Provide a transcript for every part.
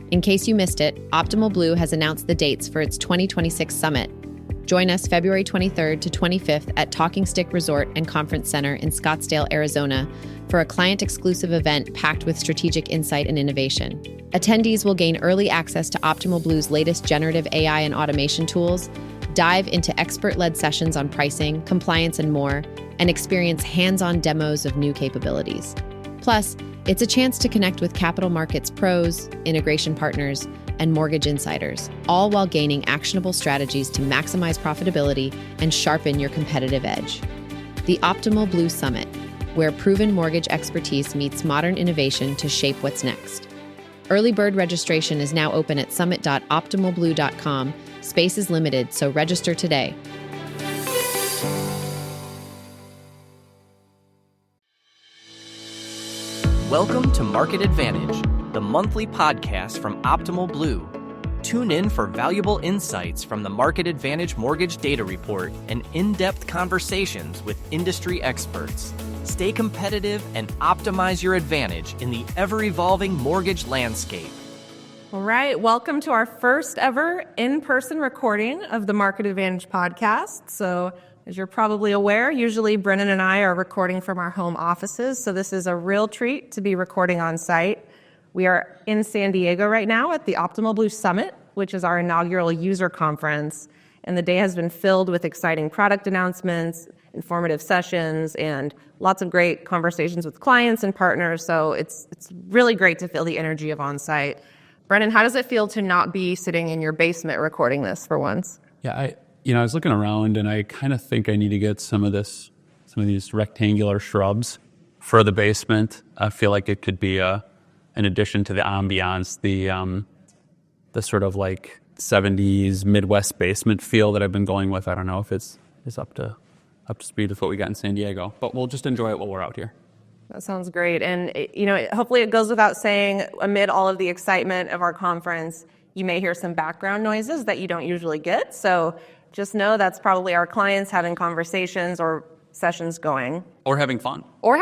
In case you missed it, Optimal Blue has announced the dates for its 2026 summit. Join us February 23rd to 25th at Talking Stick Resort and Conference Center in Scottsdale, Arizona, for a client-exclusive event packed with strategic insight and innovation. Attendees will gain early access to Optimal Blue's latest generative AI and automation tools, dive into expert-led sessions on pricing, compliance, and more, and experience hands-on demos of new capabilities. Plus, it's a chance to connect with capital markets pros, integration partners, and mortgage insiders, all while gaining actionable strategies to maximize profitability and sharpen your competitive edge. The Optimal Blue Summit, where proven mortgage expertise meets modern innovation to shape what's next. Early bird registration is now open at summit.optimalblue.com. Space is limited, so register today. Welcome to Market Advantage, the monthly podcast from Optimal Blue. Tune in for valuable insights from the Market Advantage Mortgage Data Report and in-depth conversations with industry experts. Stay competitive and optimize your advantage in the ever-evolving mortgage landscape. All right, welcome to our first ever in-person recording of the Market Advantage podcast. So, as you're probably aware, usually Brennan and I are recording from our home offices, so this is a real treat to be recording on site. We are in San Diego right now at the Optimal Blue Summit, which is our inaugural user conference, and the day has been filled with exciting product announcements, informative sessions, and lots of great conversations with clients and partners, so it's really great to feel the energy of on-site. Brennan, how does it feel to not be sitting in your basement recording this for once? Yeah, I was looking around and I kind of think I need to get some of these rectangular shrubs for the basement. I feel like it could be an addition to the ambiance, the sort of like 70s Midwest basement feel that I've been going with. I don't know if it's up to speed with what we got in San Diego, but we'll just enjoy it while we're out here. That sounds great. And, hopefully it goes without saying, amid all of the excitement of our conference, you may hear some background noises that you don't usually get. So just know that's probably our clients having conversations or sessions going. Or having fun. There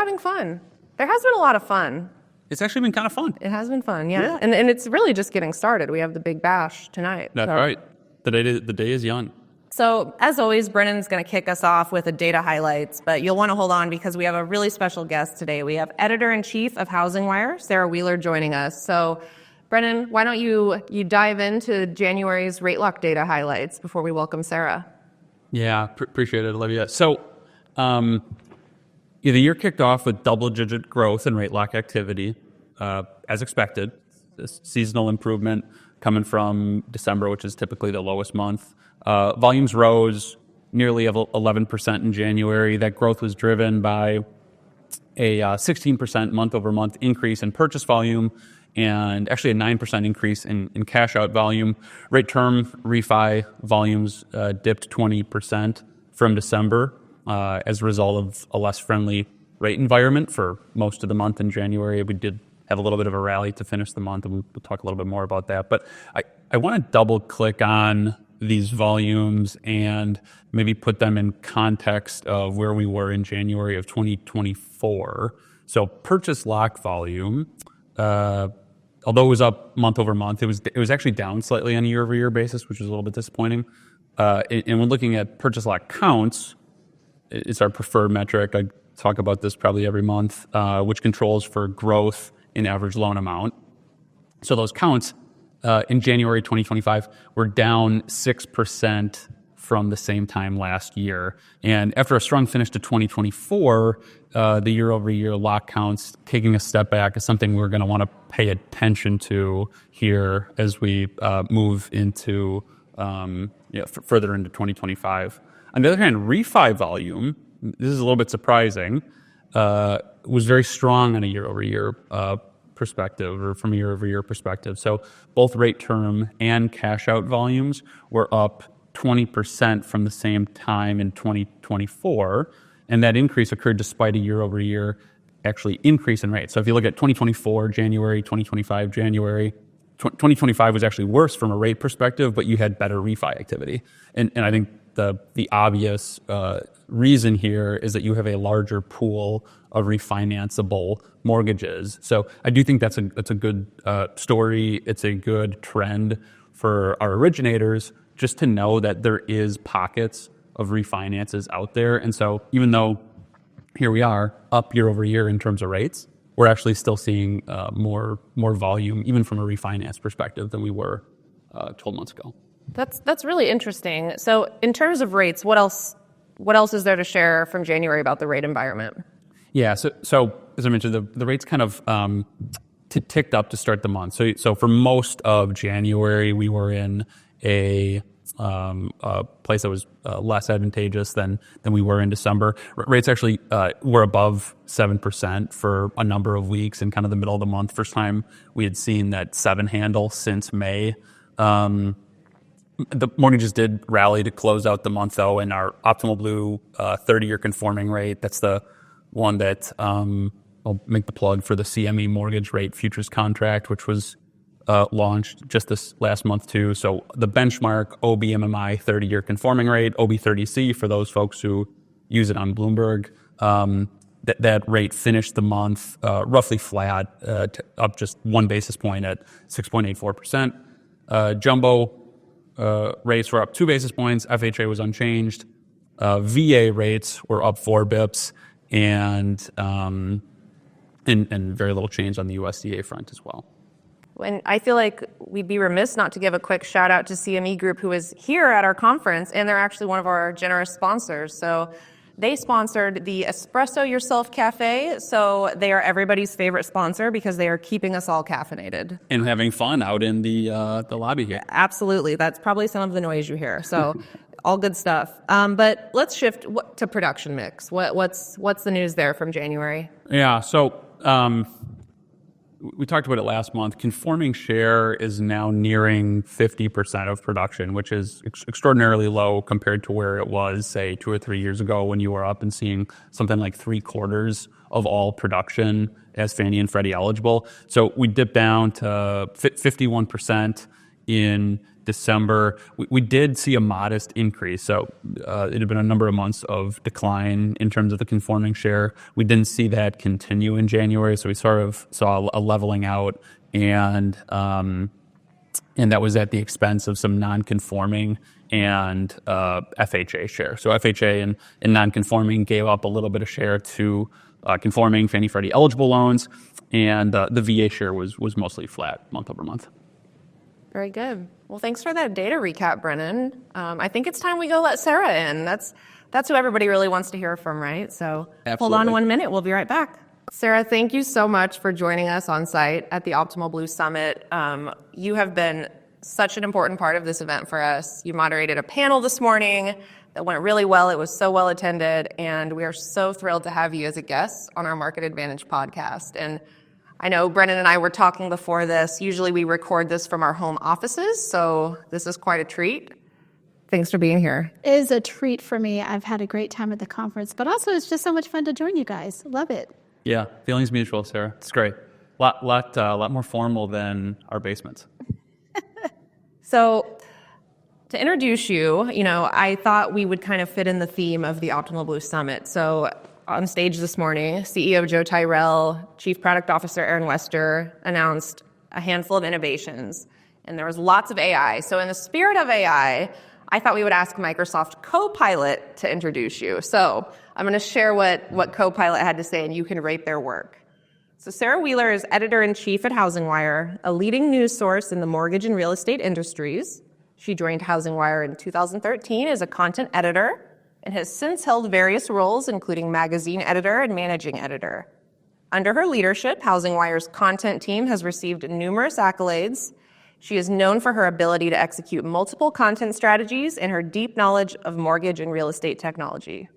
has been a lot of fun. It's actually been kind of fun. It has been fun, yeah. And it's really just getting started. We have the big bash tonight. That's right. The day is young. So, as always, Brennan's going to kick us off with the data highlights, but you'll want to hold on because we have a really special guest today. We have Editor-in-Chief of HousingWire, Sarah Wheeler, joining us. So, Brennan, why don't you dive into January's rate lock data highlights before we welcome Sarah? Yeah, appreciate it, Olivia. So, the year kicked off with double-digit growth in rate lock activity, as expected. This seasonal improvement coming from December, which is typically the lowest month. Volumes rose nearly 11% in January. That growth was driven by a 16% month-over-month increase in purchase volume and actually a 9% increase in cash-out volume. Rate term refi volumes dipped 20% from December as a result of a less friendly rate environment for most of the month in January. We did have a little bit of a rally to finish the month, and we'll talk a little bit more about that. But I want to double-click on these volumes and maybe put them in context of where we were in January of 2024. So purchase lock volume, although it was up month over month, it was actually down slightly on a year-over-year basis, which was a little bit disappointing. And when looking at purchase lock counts, it's our preferred metric. I talk about this probably every month, which controls for growth in average loan amount. So those counts in January 2025 were down 6% from the same time last year. And after a strong finish to 2024, the year-over-year lock counts taking a step back is something we're going to want to pay attention to here as we move into further into 2025. On the other hand, refi volume, this is a little bit surprising, was very strong on a year-over-year perspective or from a year-over-year perspective. So both rate term and cash out volumes were up 20% from the same time in 2024. And that increase occurred despite a year-over-year actually increase in rates. So if you look at 2024, January, 2025, January, 2025 was actually worse from a rate perspective, but you had better refi activity. And I think the obvious reason here is that you have a larger pool of refinanceable mortgages. So I do think that's a good story. It's a good trend for our originators just to know that there is pockets of refinances out there. And so even though here we are up year over year in terms of rates, we're actually still seeing more volume, even from a refinance perspective, than we were 12 months ago. That's really interesting. So in terms of rates, what else is there to share from January about the rate environment? Yeah, so as I mentioned, the rates kind of ticked up to start the month. So for most of January, we were in a place that was less advantageous than we were in December. Rates actually were above 7% for a number of weeks in kind of the middle of the month. First time we had seen that 7 handle since May. The mortgages did rally to close out the month, though, and our Optimal Blue 30-year conforming rate, that's the one that I'll make the plug for the CME mortgage rate futures contract, which was launched just this last month, too. So the benchmark OBMMI 30-year conforming rate, OB30C, for those folks who use it on Bloomberg, that rate finished the month roughly flat, up just 1 basis point at 6.84%. Jumbo rates were up 2 basis points. FHA was unchanged. VA rates were up 4 bips, and very little change on the USDA front as well. And I feel like we'd be remiss not to give a quick shout out to CME Group, who is here at our conference, and they're actually one of our generous sponsors. So they sponsored the Espresso Yourself Cafe. So they are everybody's favorite sponsor because they are keeping us all caffeinated. And having fun out in the lobby here. Absolutely. That's probably some of the noise you hear. So all good stuff. But let's shift to production mix. What's the news there from January? Yeah, so we talked about it last month. Conforming share is now nearing 50% of production, which is extraordinarily low compared to where it was, say, 2 or 3 years ago when you were up and seeing something like 3/4 of all production as Fannie and Freddie eligible. So we dipped down to 51% in December. We did see a modest increase. So it had been a number of months of decline in terms of the conforming share. We didn't see that continue in January. So we sort of saw a leveling out, and that was at the expense of some non-conforming and FHA share. So FHA and non-conforming gave up a little bit of share to conforming Fannie Freddie eligible loans, and the VA share was mostly flat month over month. Very good. Well, thanks for that data recap, Brennan. I think it's time we go let Sarah in. That's who everybody really wants to hear from, right? So Absolutely. Hold on 1 minute. We'll be right back. Sarah, thank you so much for joining us on site at the Optimal Blue Summit. You have been such an important part of this event for us. You moderated a panel this morning that went really well. It was so well attended, and we are so thrilled to have you as a guest on our Market Advantage podcast. And I know Brennan and I were talking before this. Usually we record this from our home offices, so this is quite a treat. Thanks for being here. It is a treat for me. I've had a great time at the conference, but also it's just so much fun to join you guys. Love it. Yeah, feelings mutual, Sarah. It's great. Lot more formal than our basements. So to introduce you, I thought we would kind of fit in the theme of the Optimal Blue Summit. So on stage this morning, CEO Joe Tyrell, Chief Product Officer Aaron Wester announced a handful of innovations, and there was lots of AI. So in the spirit of AI, I thought we would ask Microsoft Copilot to introduce you. So I'm going to share what Copilot had to say, and you can rate their work. So Sarah Wheeler is editor-in-chief at HousingWire, a leading news source in the mortgage and real estate industries. She joined HousingWire in 2013 as a content editor and has since held various roles, including magazine editor and managing editor. Under her leadership, HousingWire's content team has received numerous accolades. She is known for her ability to execute multiple content strategies and her deep knowledge of mortgage and real estate technology.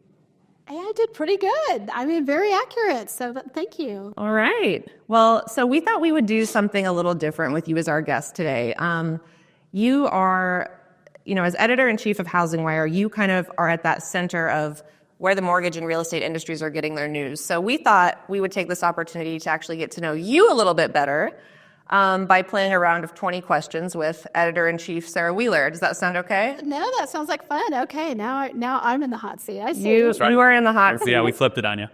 I did pretty good. I mean, very accurate. So thank you. All right. Well, so we thought we would do something a little different with you as our guest today. You are, as editor-in-chief of HousingWire, you kind of are at that center of where the mortgage and real estate industries are getting their news. So we thought we would take this opportunity to actually get to know you a little bit better. by playing a round of 20 questions with Editor-in-Chief Sarah Wheeler. Does that sound okay? No, that sounds like fun. Okay, now I'm in the hot seat. I see. You are in the hot seat. Yeah, we flipped it on you.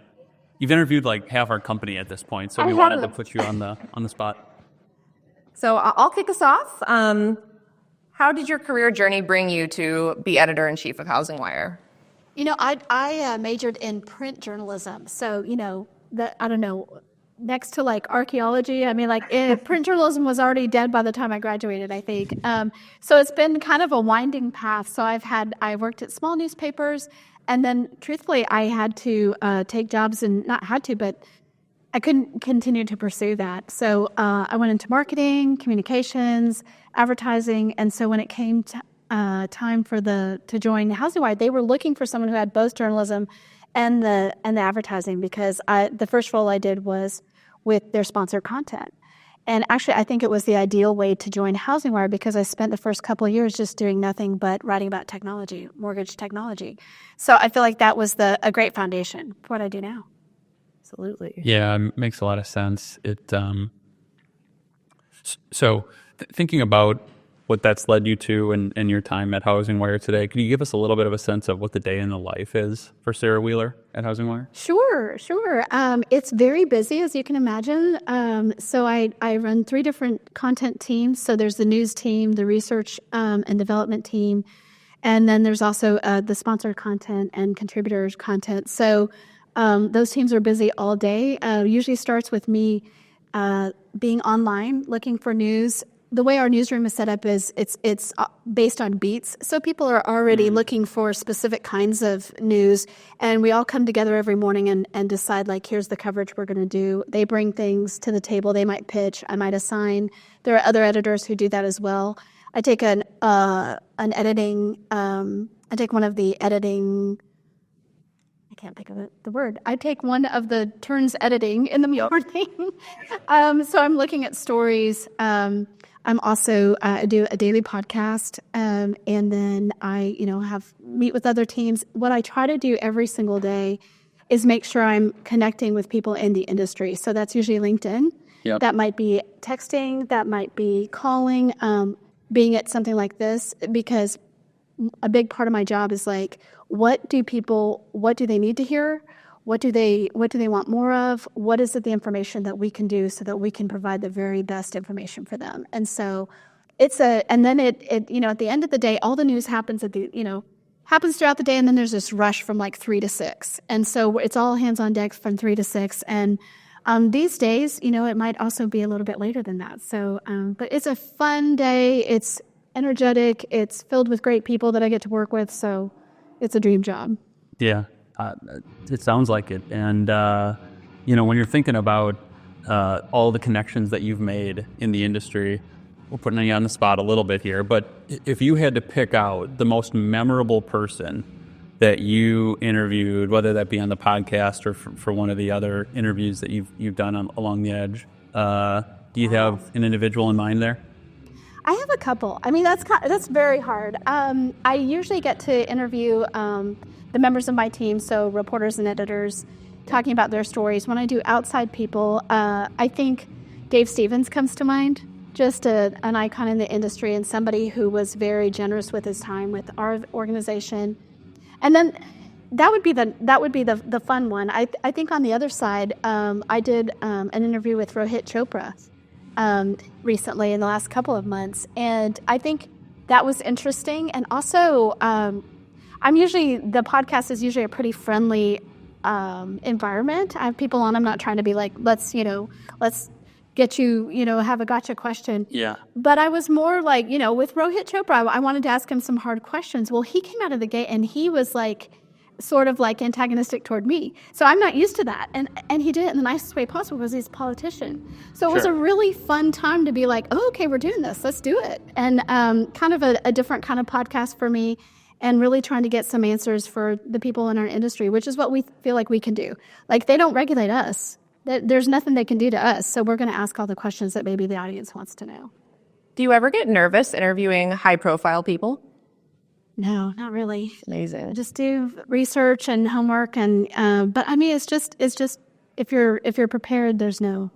You've interviewed like half our company at this point, so we wanted to put you on the spot. So I'll kick us off. How did your career journey bring you to be Editor-in-Chief of HousingWire? I majored in print journalism, so I don't know. Next to like archaeology, I mean, like print journalism was already dead by the time I graduated, I think. So it's been kind of a winding path. So I worked at small newspapers, and then truthfully, I had to take jobs, and not had to, but I couldn't continue to pursue that. So I went into marketing, communications, advertising, and so when it came to time to join HousingWire, they were looking for someone who had both journalism and the advertising, because the first role I did was with their sponsored content. And actually, I think it was the ideal way to join HousingWire, because I spent the first couple of years just doing nothing but writing about technology, mortgage technology. So I feel like that was a great foundation for what I do now. Absolutely. Yeah, it makes a lot of sense. Thinking about what that's led you to and your time at HousingWire today, can you give us a little bit of a sense of what the day in the life is for Sarah Wheeler at HousingWire? Sure. It's very busy, as you can imagine. So I run 3 different content teams. So there's the news team, the research and development team, and then there's also the sponsored content and contributors content. So those teams are busy all day. Usually starts with me being online, looking for news. The way our newsroom is set up is it's based on beats. So people are already looking for specific kinds of news, and we all come together every morning and decide, like, here's the coverage we're going to do. They bring things to the table. They might pitch. I might assign. There are other editors who do that as well. I take an editing. I take one of the editing. I can't think of the word. I take one of the turns editing in the morning. So I'm looking at stories. I'm also I do a daily podcast, and then I meet with other teams. What I try to do every single day is make sure I'm connecting with people in the industry. So that's usually LinkedIn. Yep. That might be texting. That might be calling. Being at something like this, because a big part of my job is like, what do they need to hear? What do they want more of? What is the information that we can do so that we can provide the very best information for them? And so and then it at the end of the day, all the news happens happens throughout the day, and then there's this rush from like 3 to 6. And so it's all hands on deck from 3 to 6. And these days, it might also be a little bit later than that. So, but it's a fun day. It's energetic. It's filled with great people that I get to work with. So it's a dream job. Yeah. It sounds like it. And, when you're thinking about all the connections that you've made in the industry, we're putting you on the spot a little bit here, but if you had to pick out the most memorable person that you interviewed, whether that be on the podcast or for one of the other interviews that you've done along the edge, do you have an individual in mind there? I have a couple. I mean, that's very hard. I usually get to interview the members of my team, so reporters and editors, talking about their stories. When I do outside people, I think Dave Stevens comes to mind, just an icon in the industry and somebody who was very generous with his time with our organization. And then that would be the fun one. I think on the other side, I did an interview with Rohit Chopra recently in the last couple of months, and I think that was interesting. And also, the podcast is usually a pretty friendly environment. I have people on. I'm not trying to be like, let's get you, have a gotcha question. Yeah. But I was more like, with Rohit Chopra, I wanted to ask him some hard questions. Well, he came out of the gate and he was like, sort of like antagonistic toward me. So I'm not used to that. And he did it in the nicest way possible because he's a politician. So it was a really fun time to be like, oh, okay, we're doing this. Let's do it. And kind of a different kind of podcast for me, and really trying to get some answers for the people in our industry, which is what we feel like we can do. Like, they don't regulate us. There's nothing they can do to us. So we're going to ask all the questions that maybe the audience wants to know. Do you ever get nervous interviewing high-profile people? No, not really. Amazing. I just do research and homework, and but I mean, it's just if you're prepared, there's no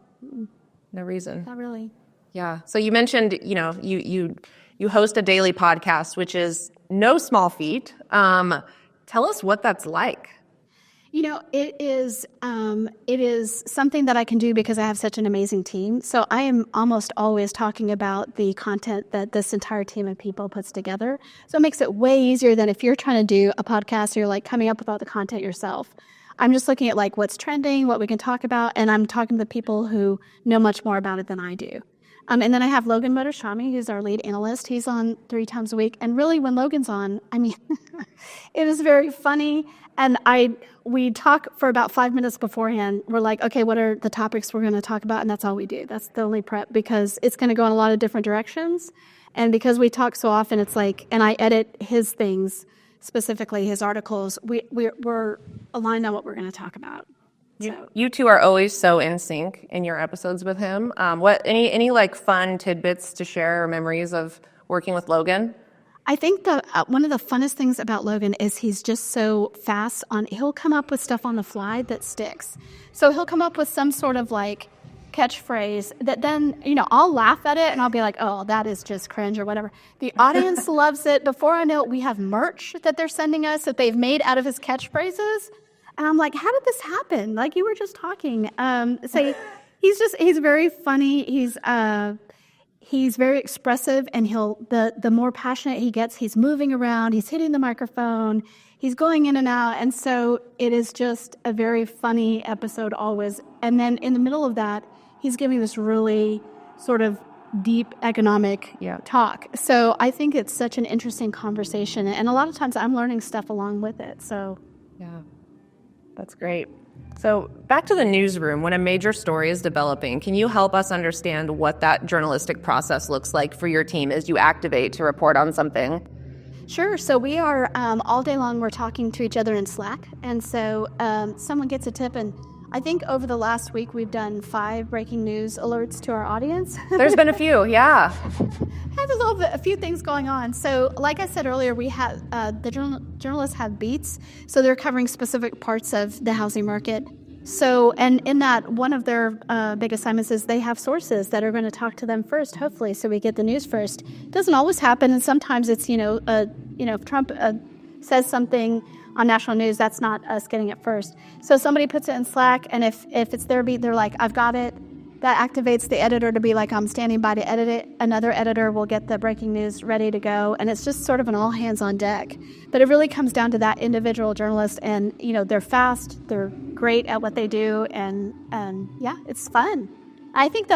reason. Not really. Yeah. So you mentioned, you host a daily podcast, which is no small feat. Tell us what that's like. It is something that I can do because I have such an amazing team. So I am almost always talking about the content that this entire team of people puts together. So it makes it way easier than if you're trying to do a podcast, or you're like coming up with all the content yourself. I'm just looking at like what's trending, what we can talk about, and I'm talking to people who know much more about it than I do. And then I have Logan Motorshami, who's our lead analyst. He's on 3 times a week. And really, when Logan's on, it is very funny. And we talk for about 5 minutes beforehand. We're like, okay, what are the topics we're going to talk about? And that's all we do. That's the only prep, because it's going to go in a lot of different directions. And because we talk so often, it's like, and I edit his things, specifically his articles, we're aligned on what we're going to talk about. You two are always so in sync in your episodes with him. Any like fun tidbits to share or memories of working with Logan? I think one of the funnest things about Logan is he's just so fast he'll come up with stuff on the fly that sticks. So he'll come up with some sort of like catchphrase that then, I'll laugh at it and I'll be like, oh, that is just cringe or whatever. The audience loves it. Before I know it, we have merch that they're sending us that they've made out of his catchphrases. And I'm like, how did this happen? Like, you were just talking. So he's very funny. He's very expressive, and the more passionate he gets, he's moving around, he's hitting the microphone, he's going in and out. And so it is just a very funny episode always. And then in the middle of that, he's giving this really sort of deep economic talk. So I think it's such an interesting conversation. And a lot of times I'm learning stuff along with it. So yeah. That's great. So back to the newsroom, when a major story is developing, can you help us understand what that journalistic process looks like for your team as you activate to report on something? Sure. So we are, all day long, we're talking to each other in Slack. And so someone gets a tip, and I think over the last week we've done 5 breaking news alerts to our audience. There's been a few, yeah. There's a few things going on. So like I said earlier, we have the journalists have beats, so they're covering specific parts of the housing market. So, and in that, one of their big assignments is they have sources that are going to talk to them first, hopefully, so we get the news first. It doesn't always happen, and sometimes it's, if Trump says something on national news, that's not us getting it first. So somebody puts it in Slack, and if it's their beat, they're like, I've got it. That activates the editor to be like, I'm standing by to edit it. Another editor will get the breaking news ready to go. And it's just sort of an all hands on deck. But it really comes down to that individual journalist. And, they're fast. They're great at what they do. And yeah, it's fun. I think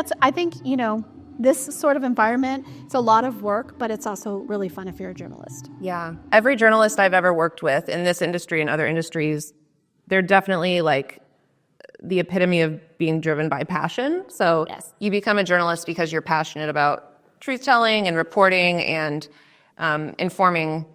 this sort of environment, it's a lot of work, but it's also really fun if you're a journalist. Yeah. Every journalist I've ever worked with in this industry and other industries, they're definitely like the epitome of being driven by passion. So yes. You become a journalist because you're passionate about truth-telling and reporting and informing,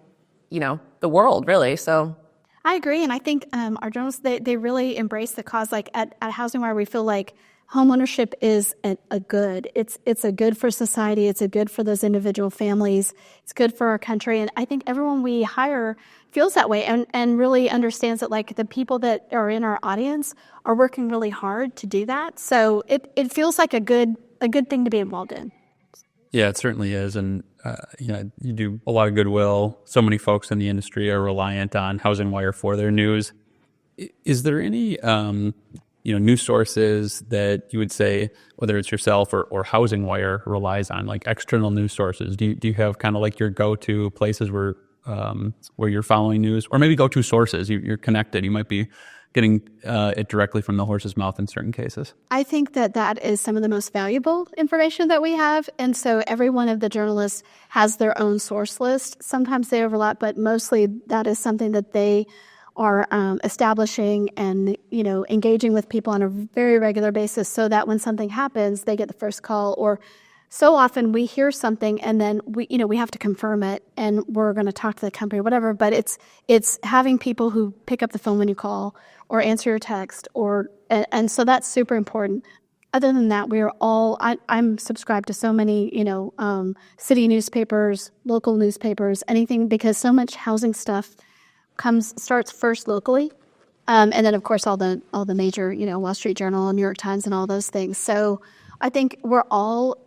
the world, really. So I agree. And I think our journalists, they really embrace the cause. Like at HousingWire, we feel like homeownership is a good. It's a good for society. It's a good for those individual families. It's good for our country. And I think everyone we hire feels that way and really understands that, like, the people that are in our audience are working really hard to do that. So it feels like a good thing to be involved in. Yeah, it certainly is. And, you do a lot of goodwill. So many folks in the industry are reliant on HousingWire for their news. Is there any, news sources that you would say, whether it's yourself or HousingWire relies on, like external news sources? Do you have kind of like your go-to places where you're following news, or maybe go-to sources? You're connected. You might be getting it directly from the horse's mouth in certain cases. I think that is some of the most valuable information that we have. And so every one of the journalists has their own source list. Sometimes they overlap, but mostly that is something that they are establishing and, engaging with people on a very regular basis, so that when something happens, they get the first call. Or so often we hear something and then we have to confirm it, and we're going to talk to the company or whatever. But it's having people who pick up the phone when you call or answer your text, and so that's super important. Other than that, we are all, I'm subscribed to so many, city newspapers, local newspapers, anything, because so much housing stuff starts first locally. And then, of course, all the major, Wall Street Journal, New York Times, and all those things. So I think we're all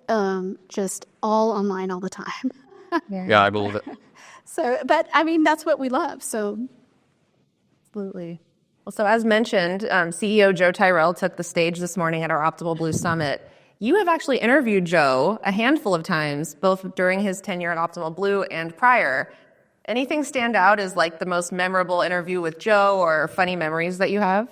just all online all the time. Yeah, I believe it. So, but I mean, that's what we love. So, Absolutely. Well, so as mentioned, CEO Joe Tyrell took the stage this morning at our Optimal Blue Summit. You have actually interviewed Joe a handful of times, both during his tenure at Optimal Blue and prior. Anything stand out as like the most memorable interview with Joe or funny memories that you have?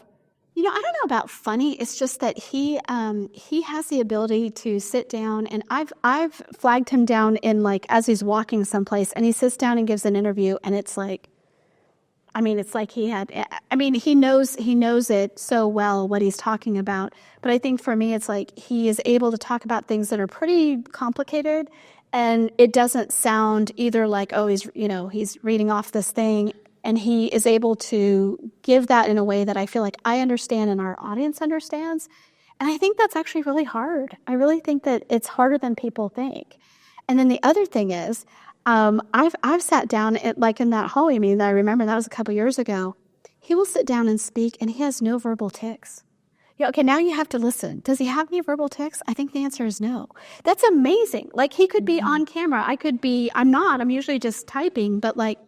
I don't know about funny. It's just that he has the ability to sit down, and I've flagged him down in like as he's walking someplace, and he sits down and gives an interview, and it's like, it's like he knows it so well what he's talking about. But I think for me, it's like he is able to talk about things that are pretty complicated, and it doesn't sound either like, oh, he's reading off this thing. And he is able to give that in a way that I feel like I understand and our audience understands. And I think that's actually really hard. I really think that it's harder than people think. And then the other thing is, I've sat down in that hallway meeting that I remember, that was a couple years ago. He will sit down and speak, and he has no verbal tics. Yeah, okay, now you have to listen. Does he have any verbal tics? I think the answer is no. That's amazing. Like, he could be on camera. I'm usually just typing, but like,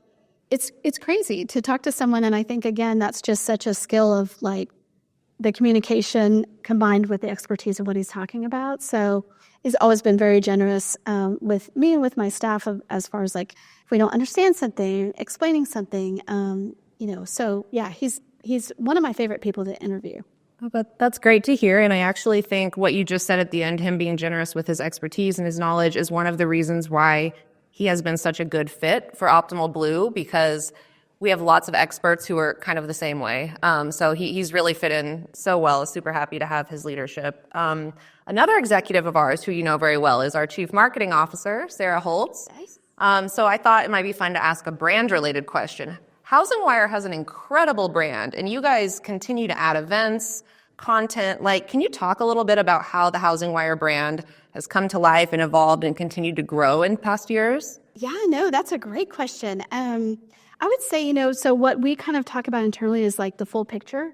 it's crazy to talk to someone, and I think, again, that's just such a skill of, like, the communication combined with the expertise of what he's talking about. So he's always been very generous with me and with my staff as far as, like, if we don't understand something, explaining something, So, yeah, he's one of my favorite people to interview. Oh, but that's great to hear, and I actually think what you just said at the end, him being generous with his expertise and his knowledge, is one of the reasons why he has been such a good fit for Optimal Blue, because we have lots of experts who are kind of the same way. So he's really fit in so well. Super happy to have his leadership. Another executive of ours who you know very well is our Chief Marketing Officer, Sarah Holtz. Nice. So I thought it might be fun to ask a brand-related question. HousingWire has an incredible brand, and you guys continue to add events, content. Like, can you talk a little bit about how the HousingWire brand has come to life and evolved and continued to grow in past years? Yeah, no, that's a great question. I would say, so what we kind of talk about internally is like the full picture.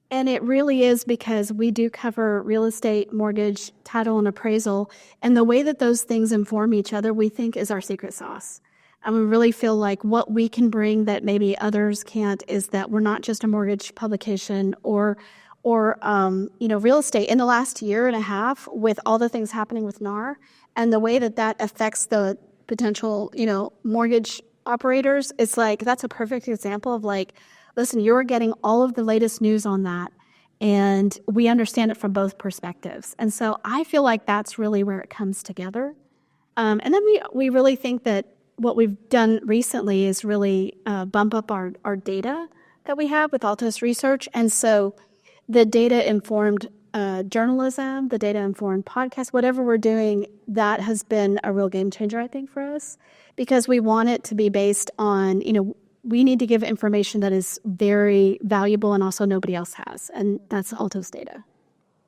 And it really is because we do cover real estate, mortgage, title, and appraisal. And the way that those things inform each other, we think, is our secret sauce. And we really feel like what we can bring that maybe others can't is that we're not just a mortgage publication or real estate. In the last year and a half, with all the things happening with NAR and the way that affects the potential, mortgage operators, it's like, that's a perfect example of like, listen, you're getting all of the latest news on that, and we understand it from both perspectives. And so I feel like that's really where it comes together. And then we really think that what we've done recently is really bump up our data that we have with Altos Research. And so the data-informed journalism, the data-informed podcast, whatever we're doing, that has been a real game changer, I think, for us, because we want it to be based on, we need to give information that is very valuable and also nobody else has, and that's Altos data.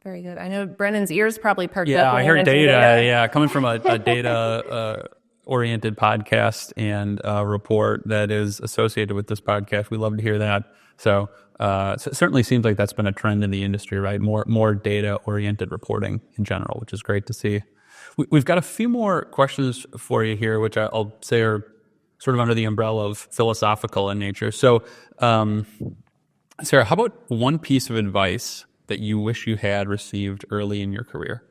Very good. I know Brennan's ears probably perked up. Yeah, I heard data. Yeah, coming from a data oriented podcast and report that is associated with this podcast, we love to hear that. So it certainly seems like that's been a trend in the industry, right? More data-oriented reporting in general, which is great to see. We've got a few more questions for you here, which I'll say are sort of under the umbrella of philosophical in nature. So, Sarah, how about one piece of advice that you wish you had received early in your career?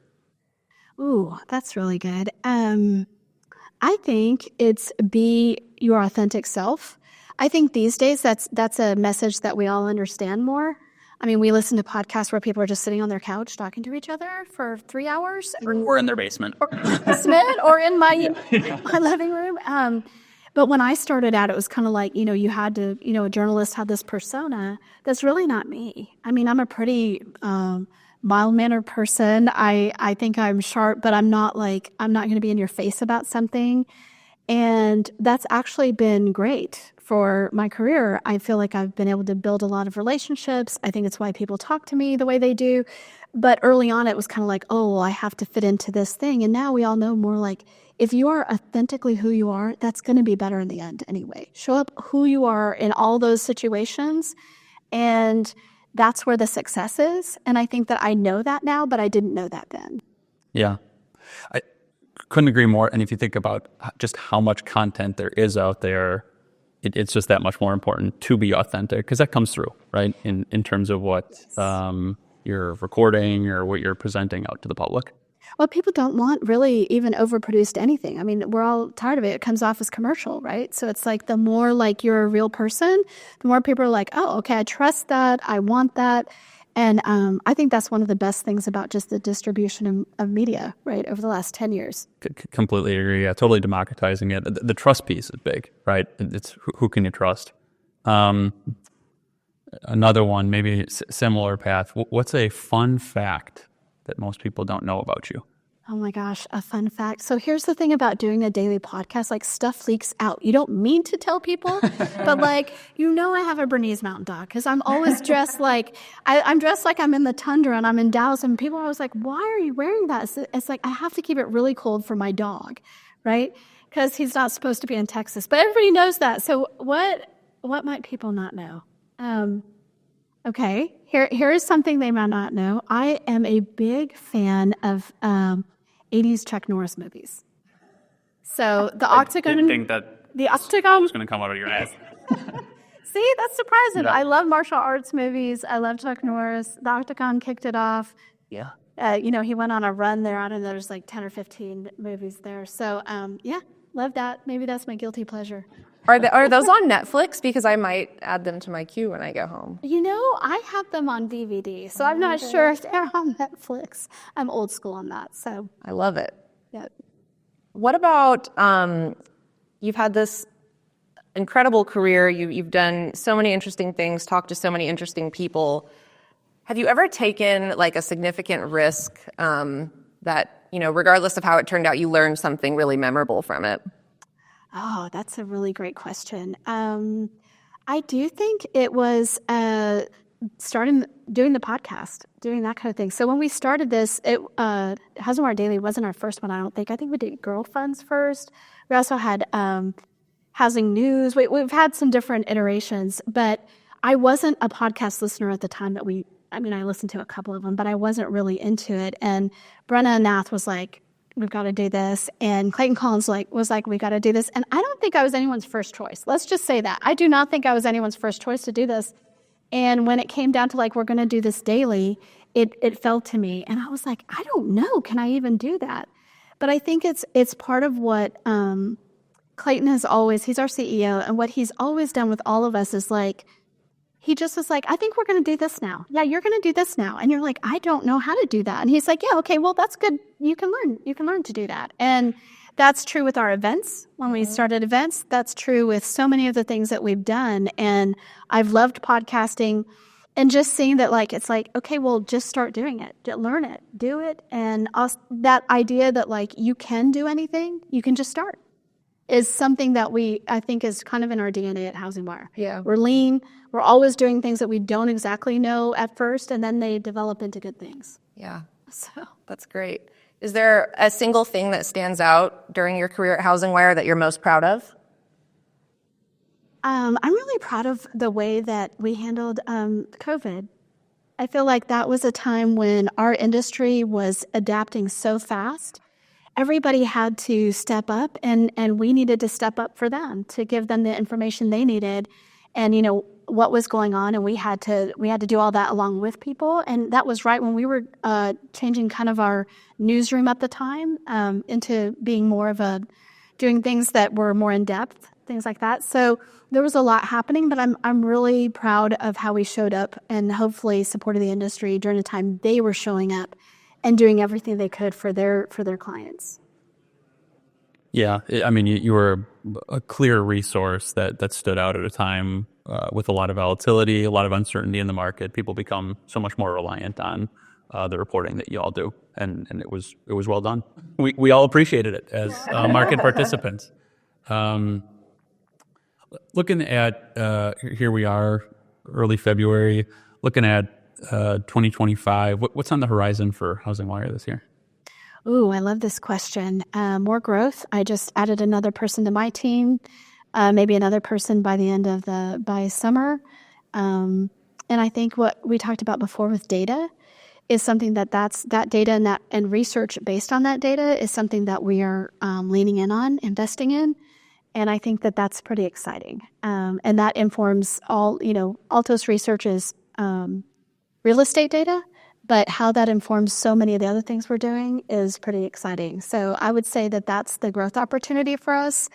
Ooh, that's really good. I think it's be your authentic self. I think these days that's a message that we all understand more. I mean, we listen to podcasts where people are just sitting on their couch talking to each other for 3 hours. Or in their basement. Or in my living room. But when I started out, it was kind of like, you had to, a journalist had this persona that's really not me. I mean, I'm a pretty mild-mannered person. I think I'm sharp, but I'm not going to be in your face about something. And that's actually been great for my career. I feel like I've been able to build a lot of relationships. I think it's why people talk to me the way they do. But early on, it was kind of like, oh, well, I have to fit into this thing. And now we all know more like, if you are authentically who you are, that's going to be better in the end anyway. Show up who you are in all those situations, and that's where the success is. And I think that I know that now, but I didn't know that then. Yeah. I couldn't agree more. And if you think about just how much content there is out there, it's just that much more important to be authentic, because that comes through, right? In terms of what you're recording or what you're presenting out to the public. Well, people don't want really even overproduced anything. I mean, we're all tired of it. It comes off as commercial, right? So it's like the more like you're a real person, the more people are like, oh, okay, I trust that. I want that. And I think that's one of the best things about just the distribution of media, right, over the last 10 years. Completely agree. Yeah, totally democratizing it. The trust piece is big, right? It's who can you trust? Another one, maybe similar path. What's a fun fact that most people don't know about you? Oh my gosh, a fun fact. So here's the thing about doing a daily podcast, like stuff leaks out. You don't mean to tell people, but like, I have a Bernese Mountain Dog because I'm always dressed like, I'm dressed like I'm in the tundra and I'm in Dallas, and people are always like, why are you wearing that? It's like, I have to keep it really cold for my dog, right? Because he's not supposed to be in Texas, but everybody knows that. So what might people not know? Okay, here is something they might not know. I am a big fan of 80s Chuck Norris movies. So the Octagon. I didn't think that the Octagon was going to come out of your ass. See, that's surprising. Yeah. I love martial arts movies. I love Chuck Norris. The Octagon kicked it off. Yeah. He went on a run there. I don't know, there's like 10 or 15 movies there. So, love that. Maybe that's my guilty pleasure. Are those on Netflix? Because I might add them to my queue when I go home. I have them on DVD, so I'm not sure if they're on Netflix. I'm old school on that, so. I love it. Yeah. What about, you've had this incredible career. You've done so many interesting things, talked to so many interesting people. Have you ever taken like a significant risk that, regardless of how it turned out, you learned something really memorable from it? Oh, that's a really great question. I do think it was doing the podcast, doing that kind of thing. So when we started this, HousingWire Daily wasn't our first one, I don't think. I think we did Girl Funds first. We also had Housing News. We've had some different iterations, but I wasn't a podcast listener at the time I listened to a couple of them, but I wasn't really into it. And Brenna Nath was like, we've got to do this. And Clayton Collins was like, we got to do this. And I don't think I was anyone's first choice. Let's just say that. I do not think I was anyone's first choice to do this. And when it came down to like, we're going to do this daily, it fell to me. And I was like, I don't know. Can I even do that? But I think it's part of what Clayton he's our CEO. And what he's always done with all of us is like, he just was like, I think we're going to do this now. Yeah, you're going to do this now. And you're like, I don't know how to do that. And he's like, yeah, okay, well, that's good. You can learn to do that. And that's true with our events. When we started events, that's true with so many of the things that we've done. And I've loved podcasting and just seeing that, like, it's like, okay, well, just start doing it. Learn it. Do it. And that idea that, like, you can do anything, you can just start, is something that I think is kind of in our DNA at HousingWire. Yeah. We're lean. We're always doing things that we don't exactly know at first, and then they develop into good things. Yeah. So That's great. Is there a single thing that stands out during your career at HousingWire that you're most proud of? I'm really proud of the way that we handled COVID. I feel like that was a time when our industry was adapting so fast. Everybody had to step up, and we needed to step up for them to give them the information they needed, and what was going on, and we had to do all that along with people. And that was right when we were changing kind of our newsroom at the time into being more of doing things that were more in depth, things like that. So there was a lot happening, but I'm really proud of how we showed up and hopefully supported the industry during the time they were showing up and doing everything they could for their clients. Yeah, I mean, you were a clear resource that stood out at a time with a lot of volatility, a lot of uncertainty in the market. People become so much more reliant on the reporting that you all do, and it was well done. We all appreciated it as market participants. Looking at here we are, early February, looking at 2025. What's on the horizon for HousingWire this year? Ooh, I love this question. More growth. I just added another person to my team, maybe another person by summer. And I think what we talked about before with data, is something that data and research based on that data is something that we are leaning in on, investing in. And I think that that's pretty exciting. And that informs Altos Research's real estate data, but how that informs so many of the other things we're doing is pretty exciting. So I would say that that's the growth opportunity for us.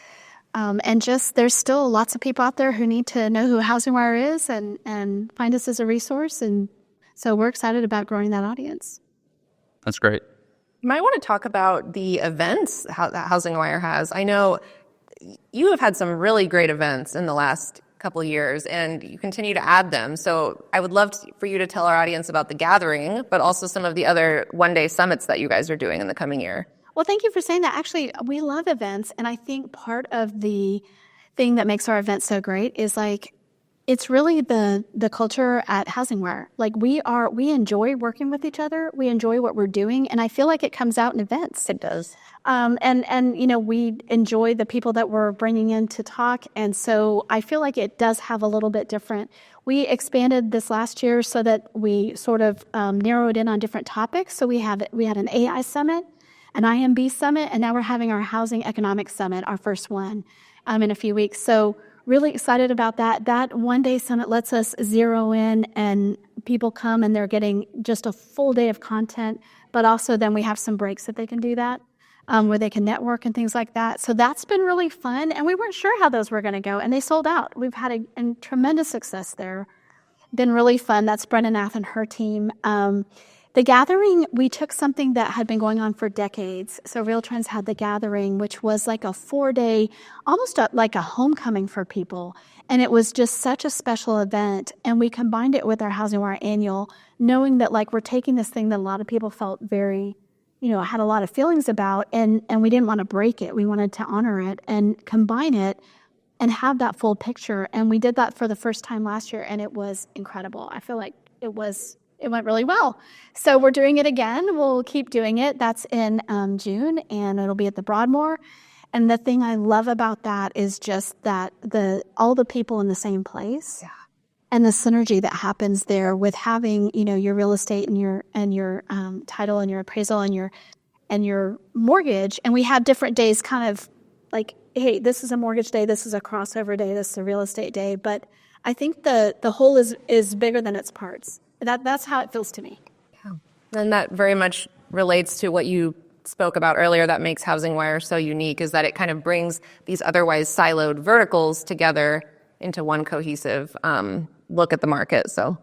And just there's still lots of people out there who need to know who HousingWire is and find us as a resource. And so we're excited about growing that audience. That's great. You might want to talk about the events that HousingWire has. I know you have had some really great events in the last couple of years, and you continue to add them. So I would love for you to tell our audience about the gathering, but also some of the other one-day summits that you guys are doing in the coming year. Well, thank you for saying that. Actually, we love events, and I think part of the thing that makes our events so great is it's really the culture at HousingWire. We enjoy working with each other. We enjoy what we're doing, and I feel like it comes out in events. It does. And we enjoy the people that we're bringing in to talk, and so I feel like it does have a little bit different. We expanded this last year so that we sort of narrowed in on different topics. So we had an AI summit, an IMB summit, and now we're having our Housing Economics Summit, our first one, in a few weeks. So really excited about that. That one-day summit lets us zero in, and people come and they're getting just a full day of content, but also then we have some breaks that they can do that, where they can network and things like that. So that's been really fun, and we weren't sure how those were going to go, and they sold out. We've had a tremendous success there. Been really fun. That's Brenna Nath and her team. The gathering, we took something that had been going on for decades. So Real Trends had the gathering, which was like a 4-day, almost like a homecoming for people. And it was just such a special event. And we combined it with our HousingWire annual, knowing that we're taking this thing that a lot of people felt very, had a lot of feelings about, and we didn't want to break it. We wanted to honor it and combine it and have that full picture. And we did that for the first time last year, and it was incredible. I feel like it went really well. So we're doing it again. We'll keep doing it. That's in June, and it'll be at the Broadmoor. And the thing I love about that is just that all the people in the same place, and the synergy that happens there with having your real estate and your title and your appraisal and your mortgage. And we have different days, kind of like, hey, this is a mortgage day, this is a crossover day, this is a real estate day. But I think the whole is bigger than its parts. That's how it feels to me. Yeah. And that very much relates to what you spoke about earlier that makes HousingWire so unique, is that it kind of brings these otherwise siloed verticals together into one cohesive look at the market. So,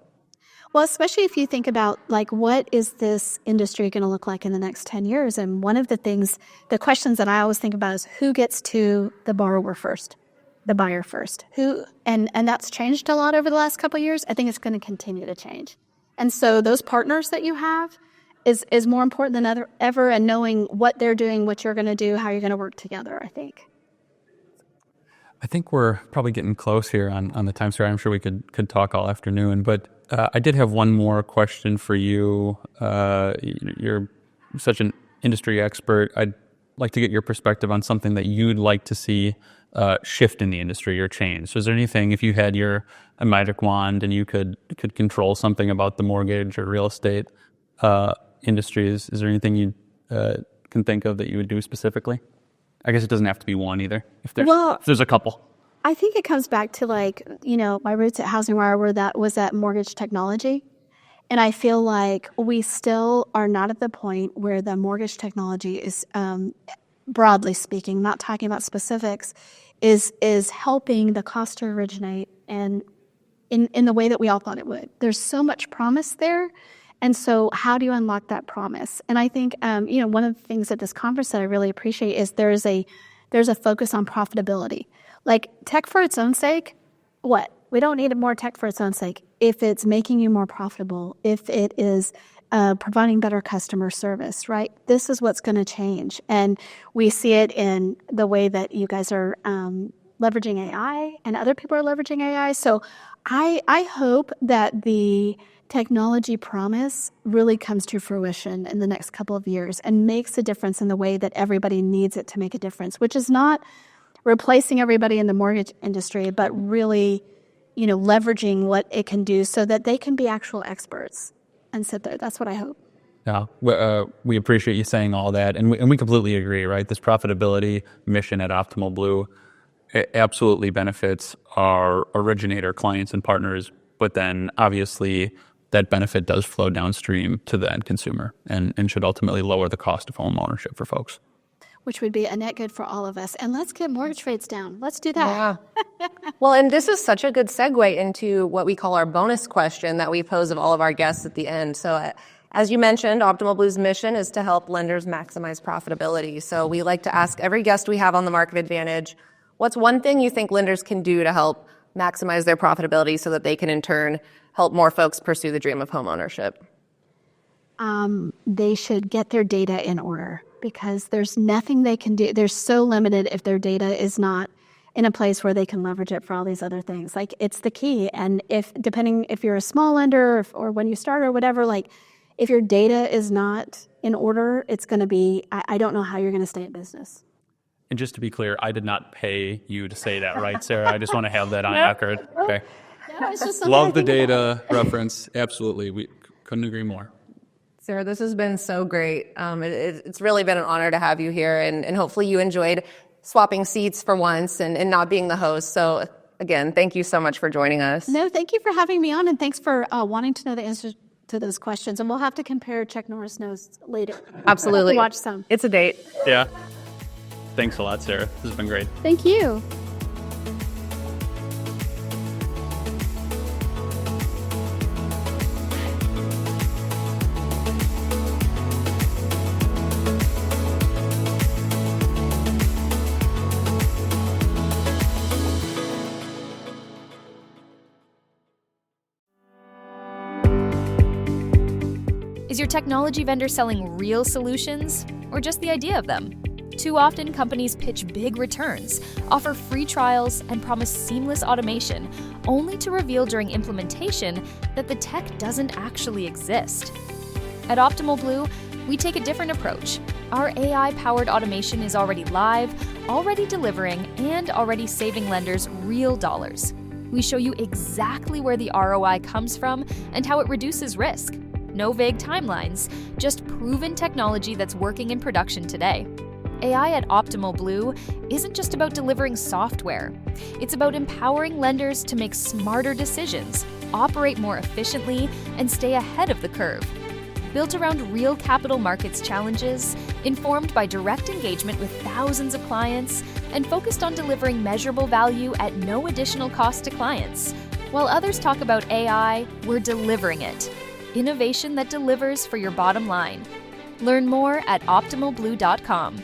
well, especially if you think about what is this industry going to look like in the next 10 years? And one of the questions that I always think about is who gets to the borrower first? The buyer first. And that's changed a lot over the last couple of years. I think it's going to continue to change. And so those partners that you have is more important than ever, and knowing what they're doing, what you're going to do, how you're going to work together, I think. I think we're probably getting close here on the time, Sarah. I'm sure we could talk all afternoon, but I did have one more question for you. You're such an industry expert. I'd like to get your perspective on something that you'd like to see shift in the industry or change. So is there anything, if you had a magic wand and you could control something about the mortgage or real estate industries, is there anything you can think of that you would do specifically? I guess it doesn't have to be one either, if there's a couple. I think it comes back to my roots at HousingWire was at mortgage technology. And I feel like we still are not at the point where the mortgage technology is, broadly speaking, not talking about specifics, is helping the cost to originate and in the way that we all thought it would. There's so much promise there. And so how do you unlock that promise? And I think, one of the things at this conference that I really appreciate is there's a focus on profitability. Like tech for its own sake, what? We don't need more tech for its own sake. If it's making you more profitable, if it is providing better customer service, right? This is what's going to change. And we see it in the way that you guys are leveraging AI and other people are leveraging AI. So I hope that the technology promise really comes to fruition in the next couple of years and makes a difference in the way that everybody needs it to make a difference, which is not replacing everybody in the mortgage industry, but really, leveraging what it can do so that they can be actual experts and sit there. That's what I hope. Yeah, we appreciate you saying all that, and we completely agree, right? This profitability mission at Optimal Blue, it absolutely benefits our originator clients and partners, but then obviously that benefit does flow downstream to the end consumer and should ultimately lower the cost of home ownership for folks. Which would be a net good for all of us. And let's get mortgage rates down. Let's do that. Yeah. Well, and this is such a good segue into what we call our bonus question that we pose of all of our guests at the end. So as you mentioned, Optimal Blue's mission is to help lenders maximize profitability. So we like to ask every guest we have on the Market Advantage, what's one thing you think lenders can do to help maximize their profitability so that they can in turn help more folks pursue the dream of home ownership? They should get their data in order, because there's nothing they can do. They're so limited if their data is not in a place where they can leverage it for all these other things. Like, it's the key. And if you're a small lender or when you start or whatever, like, if your data is not in order, it's going to be, I don't know how you're going to stay in business. And just to be clear, I did not pay you to say that, right, Sarah? I just want to have that on record. Okay. No, it's just Love the data reference. Absolutely. We couldn't agree more. Sarah, this has been so great. It's really been an honor to have you here, and hopefully you enjoyed swapping seats for once and not being the host. So again, thank you so much for joining us. No, thank you for having me on, and thanks for wanting to know the answers to those questions. And we'll have to compare Chuck Norris notes later. Absolutely. Watch some. It's a date. Yeah. Thanks a lot, Sarah. This has been great. Thank you. Is your technology vendor selling real solutions or just the idea of them? Too often, companies pitch big returns, offer free trials, and promise seamless automation, only to reveal during implementation that the tech doesn't actually exist. At Optimal Blue, we take a different approach. Our AI-powered automation is already live, already delivering, and already saving lenders real dollars. We show you exactly where the ROI comes from and how it reduces risk. No vague timelines, just proven technology that's working in production today. AI at Optimal Blue isn't just about delivering software. It's about empowering lenders to make smarter decisions, operate more efficiently, and stay ahead of the curve. Built around real capital markets challenges, informed by direct engagement with thousands of clients, and focused on delivering measurable value at no additional cost to clients. While others talk about AI, we're delivering it. Innovation that delivers for your bottom line. Learn more at optimalblue.com.